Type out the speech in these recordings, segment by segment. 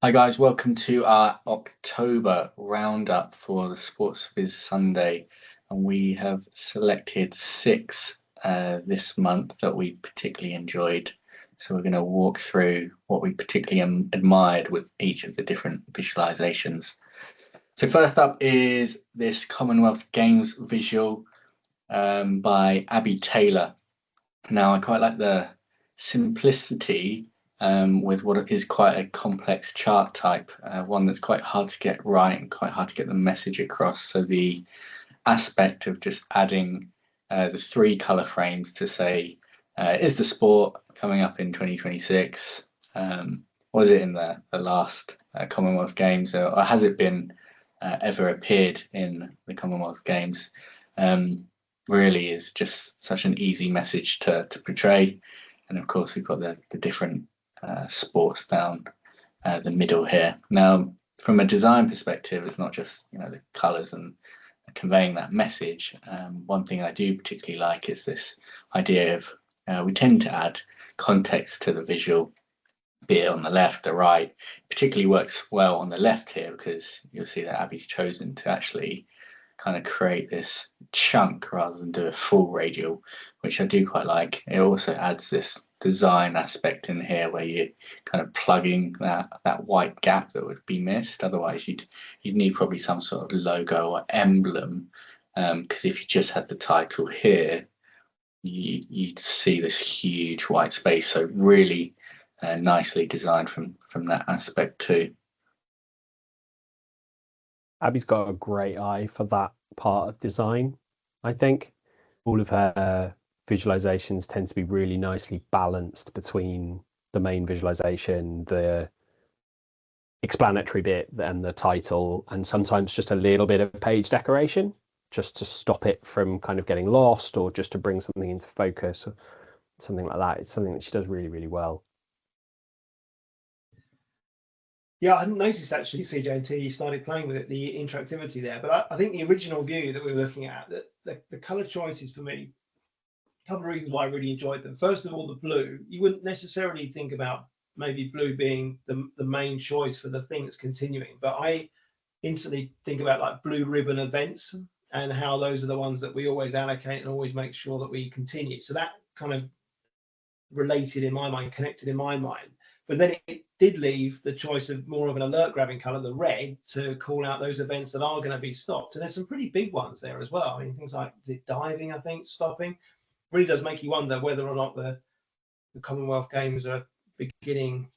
Hi guys, welcome to our October roundup for the Sports Viz Sunday, and we have selected six this month that we particularly enjoyed. So we're going to walk through what we particularly admired with each of the different visualizations. So first up is this Commonwealth Games visual by Abby Taylor. Now I quite like the simplicity with what is quite a complex chart type, one that's quite hard to get right and quite hard to get the message across. So the aspect of just adding the three color frames to say, is the sport coming up in 2026? Was it in the last Commonwealth Games, or has it been ever appeared in the Commonwealth Games? Really is just such an easy message to portray. And of course, we've got the different sports down the middle here. Now, from a design perspective, it's not just the colours and conveying that message. One thing I do particularly like is this idea of we tend to add context to the visual, be it on the left or right. Particularly works well on the left here because you'll see that Abby's chosen to actually kind of create this chunk rather than do a full radial, which I do quite like. It also adds this design aspect in here where you're kind of plugging that white gap that would be missed. Otherwise, you'd need probably some sort of logo or emblem. Because if you just had the title here, you'd see this huge white space. So really nicely designed from that aspect too. Abby's got a great eye for that part of design. I think all of her visualizations tend to be really nicely balanced between the main visualization, the explanatory bit, and the title, and sometimes just a little bit of page decoration just to stop it from kind of getting lost or just to bring something into focus or something like that. It's something that she does really, really well. Yeah, I hadn't noticed actually, CJ, until you started playing with it, the interactivity there. But I think the original view that we were looking at, that the color choices for me, a couple of reasons why I really enjoyed them. First of all, the blue, you wouldn't necessarily think about maybe blue being the main choice for the thing that's continuing. But I instantly think about like blue ribbon events and how those are the ones that we always allocate and always make sure that we continue. So that kind of related in my mind, connected in my mind. But then it did leave the choice of more of an alert grabbing color, the red, to call out those events that are going to be stopped. And there's some pretty big ones there as well. I mean, things like, is it diving, I think, stopping? Really does make you wonder whether or not the Commonwealth Games are beginning,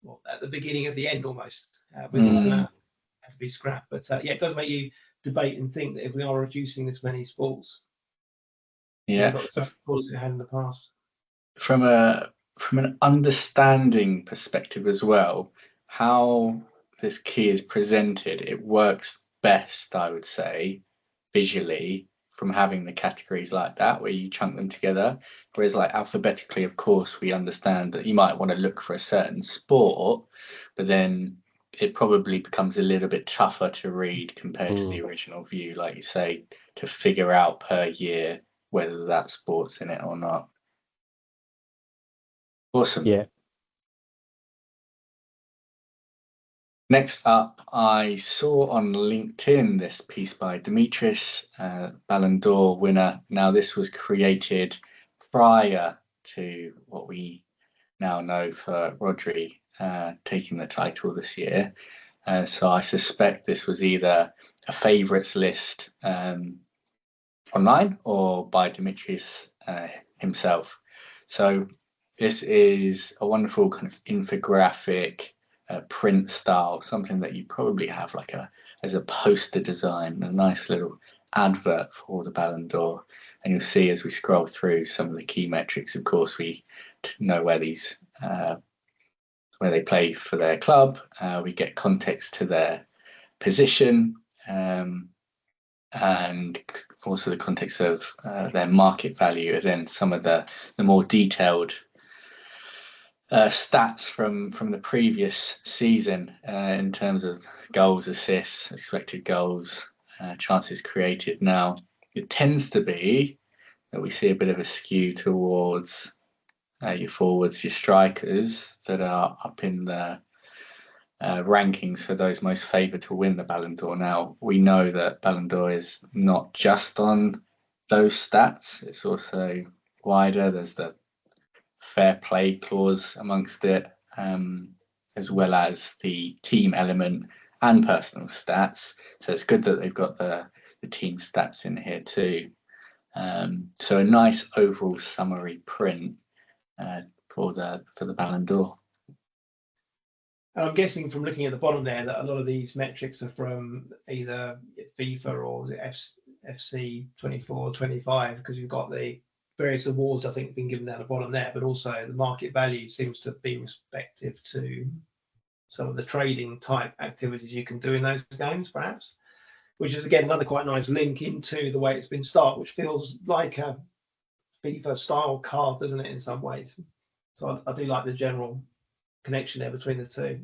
well, at the beginning of the end almost, with this amount have to be scrapped. But yeah, it does make you debate and think that if we are reducing this many sports, Yeah, got the sports we had in the past. From an understanding perspective as well, how this key is presented, it works best, I would say, visually from having the categories like that where you chunk them together. Whereas like alphabetically, of course, we understand that you might want to look for a certain sport, but then it probably becomes a little bit tougher to read compared to the original view, like you say, to figure out per year whether that sport's in it or not. Awesome. Yeah. Next up, I saw on LinkedIn this piece by Dimitris, Ballon d'Or winner. Now, this was created prior to what we now know for Rodri taking the title this year. So I suspect this was either a favourites list online or by Dimitris himself. So this is a wonderful kind of infographic print style, something that you probably have like as a poster design, a nice little advert for the Ballon d'Or. And you'll see as we scroll through some of the key metrics, of course, we know where these where they play for their club. We get context to their position, and also the context of their market value, and then some of the more detailed stats from the previous season in terms of goals, assists, expected goals, chances created. Now, it tends to be that we see a bit of a skew towards your forwards, your strikers that are up in the rankings for those most favoured to win the Ballon d'Or. Now, we know that Ballon d'Or is not just on those stats, it's also wider. There's the fair play clause amongst it, as well as the team element and personal stats. So it's good that they've got the team stats in here too. So a nice overall summary print for the Ballon d'Or. I'm guessing from looking at the bottom there that a lot of these metrics are from either FIFA or FC 24, 25, because you've got the various awards, I think, being given down the bottom there, but also the market value seems to be respective to some of the trading type activities you can do in those games, perhaps, which is, again, another quite nice link into the way it's been started, which feels like a FIFA style card, doesn't it, in some ways? So I do like the general connection there between the two.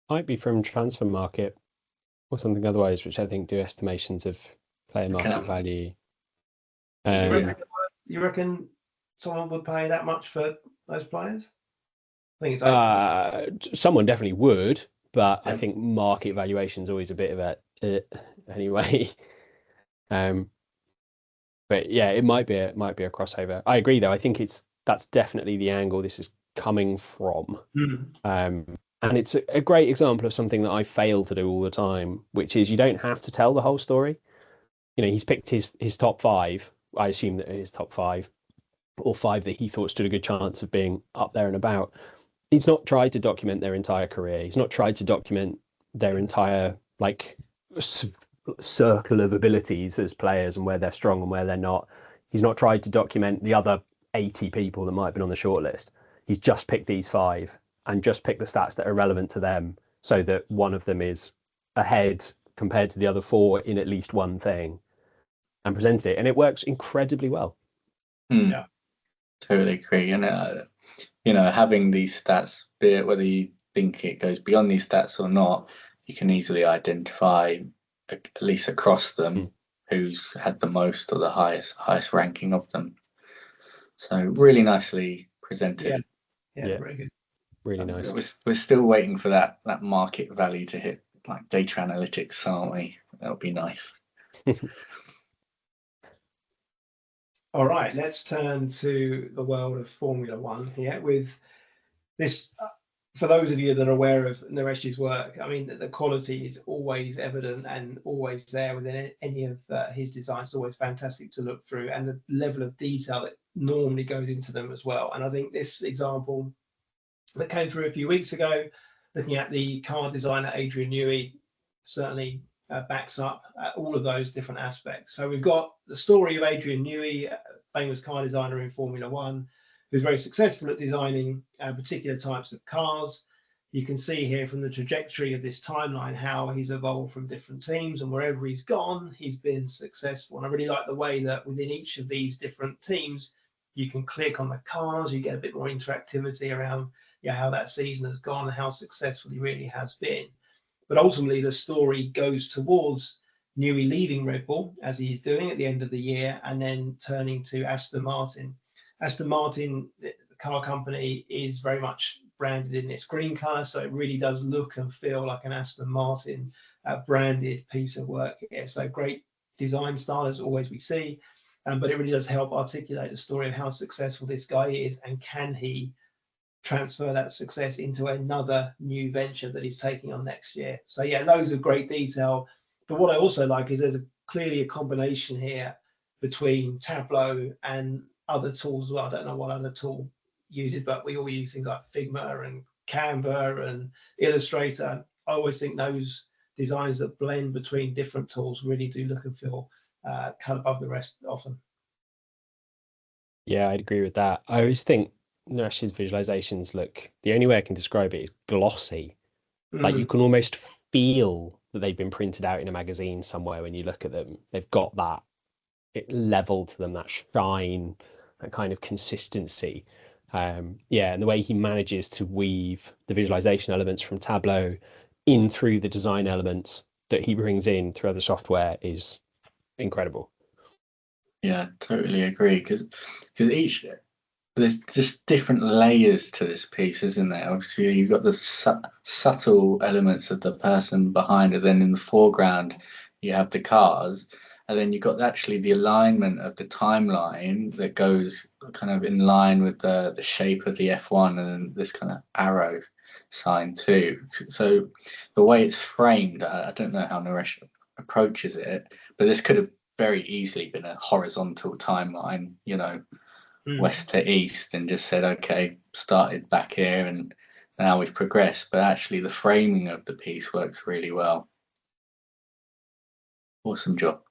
Might be from Transfer Market or something otherwise, which I think do estimations of player market value. You reckon someone would pay that much for those players? I think it's someone definitely would, but I think market valuation is always a bit of a anyway. But yeah, it might be a crossover. I agree, though. I think that's definitely the angle this is coming from. And it's a great example of something that I fail to do all the time, which is you don't have to tell the whole story. He's picked his top 5. I assume that his top 5 or 5 that he thought stood a good chance of being up there and about. He's not tried to document their entire career. He's not tried to document their entire circle of abilities as players and where they're strong and where they're not. He's not tried to document the other 80 people that might have been on the shortlist. He's just picked these 5 and just pick the stats that are relevant to them so that one of them is ahead compared to the other 4 in at least one thing, and presented it. And it works incredibly well. Yeah, totally agree. And, having these stats, be it whether you think it goes beyond these stats or not, you can easily identify, at least across them, who's had the most or the highest ranking of them. So really nicely presented. Yeah. Very good. Really nice. We're still waiting for that market value to hit, like data analytics, aren't we? That'll be nice. All right, let's turn to the world of Formula One here with this. For those of you that are aware of Naresh's work, I mean, the quality is always evident and always there within any of his designs. It's always fantastic to look through, and the level of detail that normally goes into them as well. And I think this example that came through a few weeks ago, looking at the car designer Adrian Newey, certainly backs up all of those different aspects. So we've got the story of Adrian Newey, a famous car designer in Formula One, who's very successful at designing particular types of cars. You can see here from the trajectory of this timeline how he's evolved from different teams, and wherever he's gone, he's been successful. And I really like the way that within each of these different teams, you can click on the cars, you get a bit more interactivity around how that season has gone, how successful he really has been. But ultimately, the story goes towards Newey leaving Red Bull, as he's doing at the end of the year, and then turning to Aston Martin. Aston Martin, the car company, is very much branded in this green colour, so it really does look and feel like an Aston Martin branded piece of work here. So great design style, as always we see, but it really does help articulate the story of how successful this guy is, and can he transfer that success into another new venture that he's taking on next year. So yeah, loads of great detail. But what I also like is there's clearly a combination here between Tableau and other tools as well. I don't know what other tool uses, but we all use things like Figma and Canva and Illustrator. I always think those designs that blend between different tools really do look and feel cut above the rest often. Yeah, I'd agree with that. I always think Naresh's visualizations the only way I can describe it is glossy. Like you can almost feel that they've been printed out in a magazine somewhere when you look at them. They've got that level to them, that shine, that kind of consistency. And the way he manages to weave the visualization elements from Tableau in through the design elements that he brings in through other software is incredible. Yeah, totally agree. Because there's just different layers to this piece, isn't there? Obviously, you've got the subtle elements of the person behind it. Then in the foreground, you have the cars, and then you've got actually the alignment of the timeline that goes kind of in line with the shape of the F1 and this kind of arrow sign too. So the way it's framed, I don't know how Naresh approaches it, but this could have very easily been a horizontal timeline, west to east, and just said, okay, started back here and now we've progressed. But actually the framing of the piece works really well. Awesome job.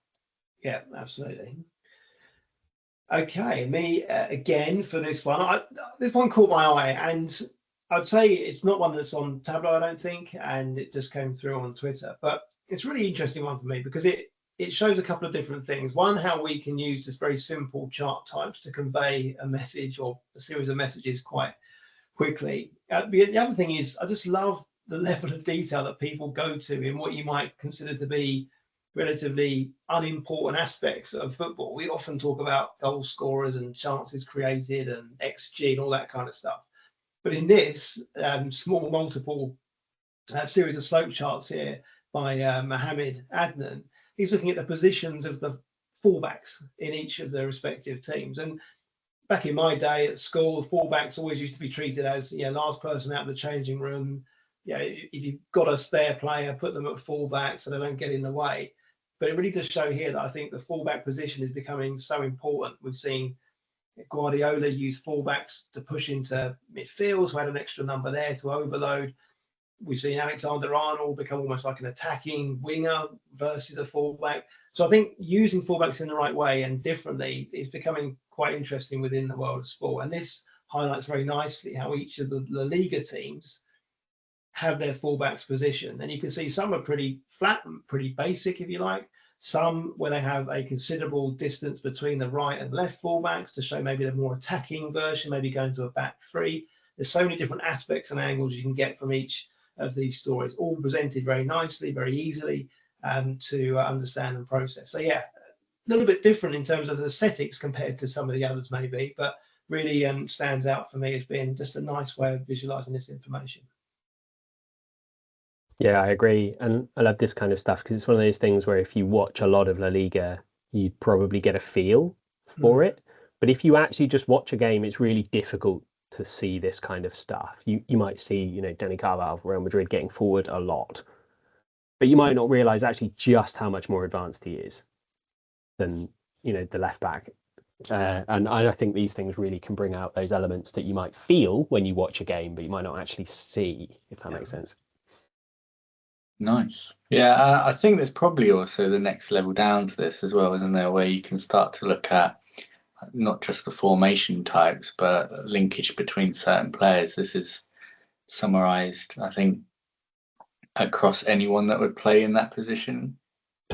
Yeah, absolutely. Okay, me again for this one. This one caught my eye, and I'd say it's not one that's on Tableau, I don't think, and it just came through on Twitter. But it's a really interesting one for me because it shows a couple of different things. One, how we can use this very simple chart types to convey a message or a series of messages quite quickly. The other thing is, I just love the level of detail that people go to in what you might consider to be relatively unimportant aspects of football. We often talk about goal scorers and chances created and XG and all that kind of stuff. But in this small multiple series of slope charts here by Mohamed Adnan, he's looking at the positions of the fullbacks in each of the respective teams. And back in my day at school, fullbacks always used to be treated as last person out of the changing room. If you've got a spare player, put them at fullback so they don't get in the way. But it really does show here that I think the fullback position is becoming so important. We've seen Guardiola use fullbacks to push into midfield, so add an extra number there to overload. We've seen Alexander-Arnold become almost like an attacking winger versus a fullback. So I think using fullbacks in the right way and differently is becoming quite interesting within the world of sport. And this highlights very nicely how each of the La Liga teams have their fullbacks positioned. And you can see some are pretty flat and pretty basic, if you like. Some where they have a considerable distance between the right and left fullbacks to show maybe the more attacking version, maybe going to a back three. There's so many different aspects and angles you can get from each of these stories, all presented very nicely, very easily to understand and process. So yeah, a little bit different in terms of the aesthetics compared to some of the others maybe, but really stands out for me as being just a nice way of visualizing this information. Yeah, I agree. And I love this kind of stuff because it's one of those things where if you watch a lot of La Liga, you probably get a feel for it. But if you actually just watch a game, it's really difficult to see this kind of stuff. You might see, Dani Carvajal for Real Madrid getting forward a lot, but you might not realize actually just how much more advanced he is than, the left back. And I think these things really can bring out those elements that you might feel when you watch a game, but you might not actually see, if that makes sense. Nice. Yeah, I think there's probably also the next level down to this as well, isn't there, where you can start to look at not just the formation types, but linkage between certain players. This is summarized, I think, across anyone that would play in that position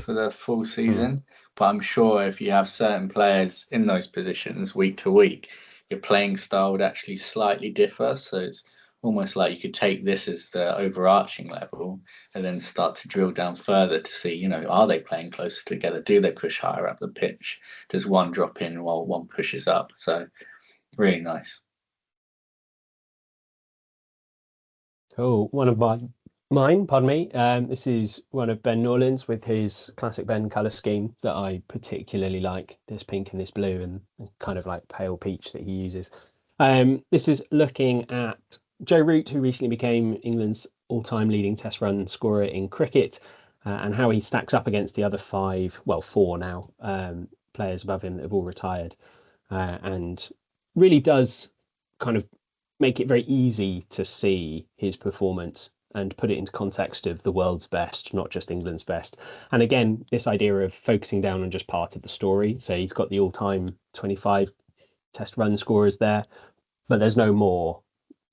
for the full season. But I'm sure if you have certain players in those positions week to week, your playing style would actually slightly differ. So it's almost like you could take this as the overarching level and then start to drill down further to see, are they playing closer together? Do they push higher up the pitch? Does one drop in while one pushes up? So really nice. Cool. One of mine, pardon me. This is one of Ben Norland's with his classic Ben colour scheme that I particularly like. This pink and this blue and kind of like pale peach that he uses. This is looking at Joe Root, who recently became England's all-time leading test run scorer in cricket, and how he stacks up against the other four now, players above him that have all retired, and really does kind of make it very easy to see his performance and put it into context of the world's best, not just England's best. And again, this idea of focusing down on just part of the story. So he's got the all-time 25 test run scorers there, but there's no more.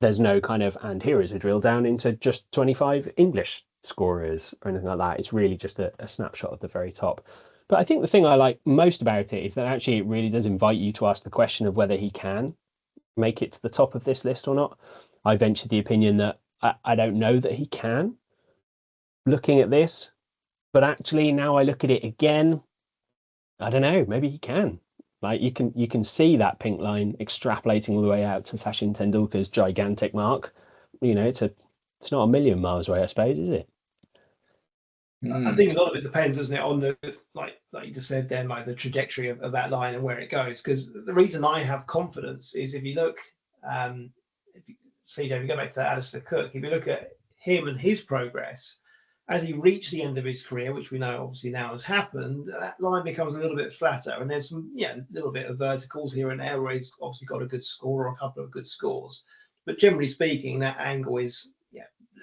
There's no kind of, and here is a drill down into just 25 English scorers or anything like that. It's really just a snapshot of the very top. But I think the thing I like most about it is that actually it really does invite you to ask the question of whether he can make it to the top of this list or not. I ventured the opinion that I don't know that he can, looking at this, but actually now I look at it again, I don't know, maybe he can. Like you can see that pink line extrapolating all the way out to Sachin Tendulkar's gigantic mark. It's not a million miles away, I suppose, is it? I think a lot of it depends, doesn't it, on the like you just said then, like the trajectory of that line and where it goes. Because the reason I have confidence is if you look, CJ, if you go back to Alistair Cook, if you look at him and his progress as he reached the end of his career, which we know obviously now has happened, that line becomes a little bit flatter, and there's some little bit of verticals here and there where he's obviously got a good score or a couple of good scores, but generally speaking, that angle is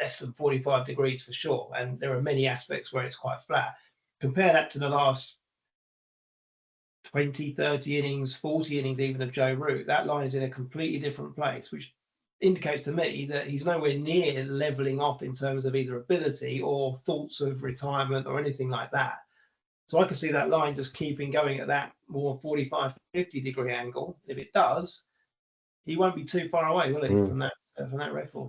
less than 45 degrees for sure, and there are many aspects where it's quite flat. Compare that to the last 20, 30 innings, 40 innings even of Joe Root. That line is in a completely different place, which indicates to me that he's nowhere near leveling off in terms of either ability or thoughts of retirement or anything like that. So I can see that line just keeping going at that more 45, 50 degree angle. If it does, he won't be too far away, will he, from that record?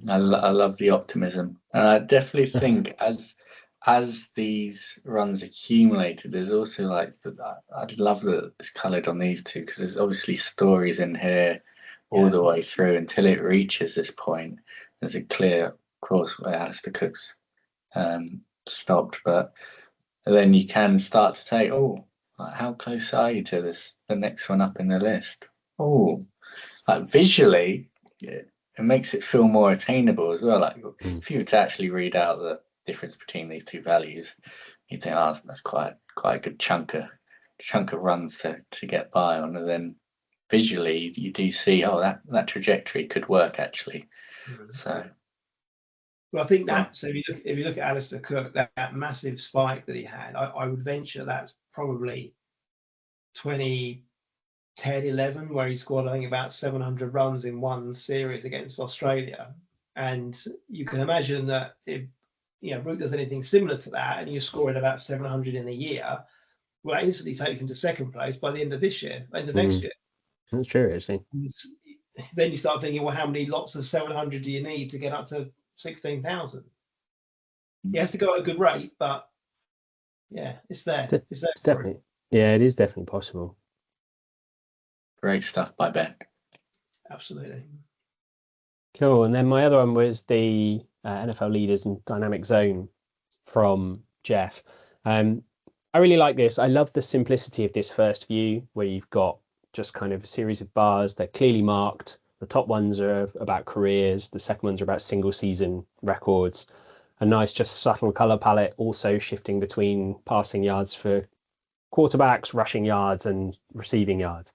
I love the optimism, and I definitely think as these runs accumulated, there's also like I'd love that it's coloured on these two, because there's obviously stories in here all the way through until it reaches this point. There's a clear course where Alistair Cook's stopped, but then you can start to say, oh, like, how close are you to the next one up in the list? Oh, like visually, it makes it feel more attainable as well. Like if you were to actually read out the difference between these two values, you'd think, oh, that's quite a good chunk of runs to get by on, and then visually you do see, oh, that trajectory could work actually. So, well, I think that. So if you look at Alistair Cook, that massive spike that he had, I would venture that's probably 2010, 11, where he scored, I think, about 700 runs in one series against Australia. And you can imagine that if Root does anything similar to that, and you're scoring about 700 in a year, well, that instantly takes him to second place by the end of this year, end of next year. That's true, actually. Then you start thinking, well, how many lots of 700 do you need to get up to 16,000? He has to go at a good rate, but it's there. It's definitely. Yeah, it is definitely possible. Great stuff by Ben. Absolutely. Cool. And then my other one was the NFL Leaders and Dynamic Zone from Jeff. I really like this. I love the simplicity of this first view, where you've got just kind of a series of bars. They're clearly marked. The top ones are about careers. The second ones are about single season records. A nice, just subtle color palette, also shifting between passing yards for quarterbacks, rushing yards, and receiving yards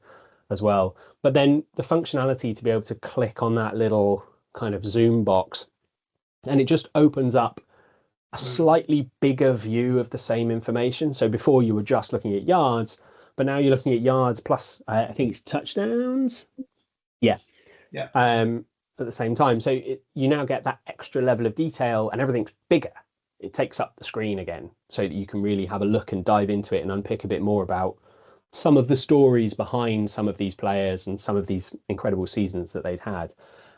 as well. But then the functionality to be able to click on that little kind of zoom box, and it just opens up a slightly bigger view of the same information. So before you were just looking at yards, but now you're looking at yards plus I think it's touchdowns. Yeah. At the same time, so you now get that extra level of detail, and everything's bigger. It takes up the screen again, so that you can really have a look and dive into it and unpick a bit more about some of the stories behind some of these players and some of these incredible seasons that they'd had,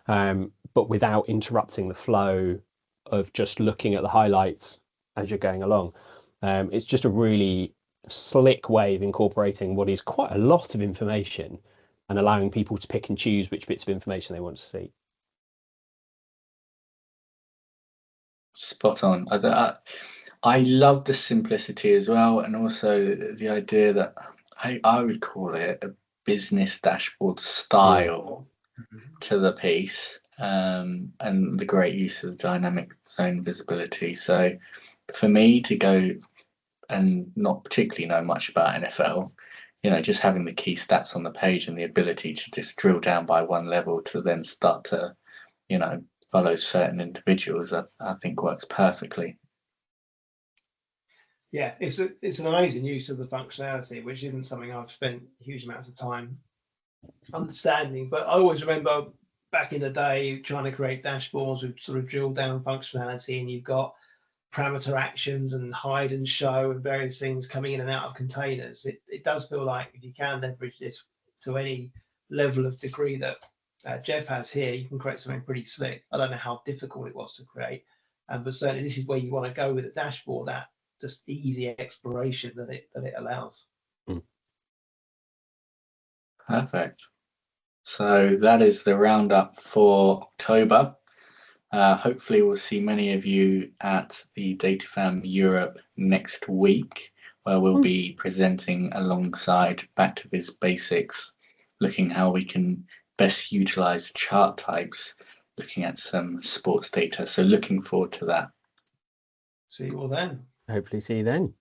but without interrupting the flow of just looking at the highlights as you're going along. It's just a really slick way of incorporating what is quite a lot of information and allowing people to pick and choose which bits of information they want to see. Spot on. I love the simplicity as well, and also the idea that I would call it a business dashboard style to the piece, and the great use of the dynamic zone visibility. So for me to go and not particularly know much about NFL, just having the key stats on the page and the ability to just drill down by one level to then start to, follow certain individuals, I think works perfectly. Yeah, it's an amazing use of the functionality, which isn't something I've spent huge amounts of time understanding. But I always remember back in the day trying to create dashboards with sort of drill down functionality, and you've got parameter actions and hide and show and various things coming in and out of containers. It does feel like if you can leverage this to any level of degree that Jeff has here, you can create something pretty slick. I don't know how difficult it was to create, but certainly this is where you want to go with a dashboard, that just easy exploration that it allows. Perfect. So that is the roundup for October. Hopefully we'll see many of you at the DataFam Europe next week, where we'll be presenting alongside Back to Viz Basics, looking how we can best utilize chart types, looking at some sports data. So looking forward to that. See you all then. Hopefully see you then.